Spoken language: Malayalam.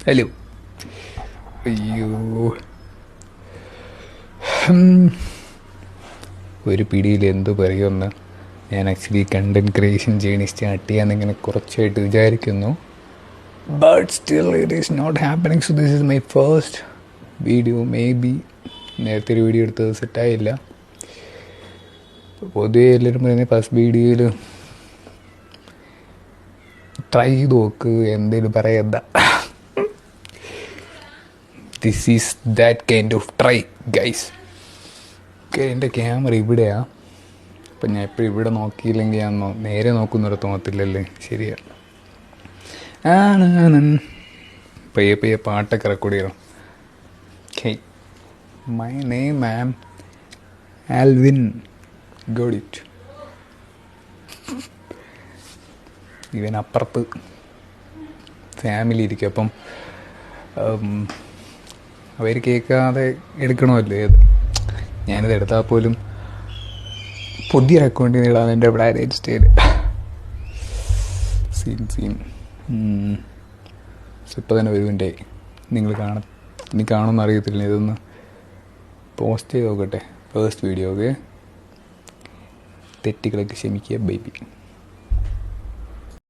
ഹലോ. അയ്യോ, ഒരു പിടിയിൽ എന്തു പറയുമെന്ന് ഞാൻ actually content creation journey start ചെയ്യാമെന്നിങ്ങനെ കുറച്ചായിട്ട് വിചാരിക്കുന്നു. But still it is not happening. So this is my first video. May be നേരത്തെ ഒരു വീഡിയോ എടുത്തത് സെറ്റായില്ല. പൊതുവെ എല്ലാവരും പറയുന്നത് ഫസ്റ്റ് വീഡിയോയിൽ ട്രൈ ചെയ്ത് നോക്ക്, എന്തേലും പറയണ്ട. This is that kind of try guys. എൻ്റെ ക്യാമറ ഇവിടെയാണ്. അപ്പം ഞാൻ എപ്പോഴും ഇവിടെ നോക്കിയില്ലെങ്കിൽ ഞാൻ നേരെ നോക്കുന്നവരെ തോന്നത്തില്ലല്ലേ. ശരിയാ. പയ്യെ പയ്യെ പാട്ടൊക്കെ റെക്കോർഡ് ചെയ്യണം. My name am Alvin. Got it. ഇവൻ അപ്പുറത്ത് ഫാമിലി ഇരിക്കും. അപ്പം അവർ കേൾക്കാതെ എടുക്കണമല്ലോ ഏത്. ഞാനിത് എടുത്താൽ പോലും പുതിയൊരു അക്കൗണ്ടിൽ നിന്ന് ഇടാൻ എൻ്റെ പ്ലാൻ സ്റ്റേഡ് സീൻ. ഇപ്പോൾ തന്നെ വരുവിൻ്റെ നിങ്ങൾ കാണുമെന്ന് അറിയത്തില്ല. ഇതൊന്ന് പോസ്റ്റ് ചെയ്ത് നോക്കട്ടെ. First video. ഓക്കെ, തെറ്റുകളൊക്കെ ക്ഷമിക്കുക ബേബി.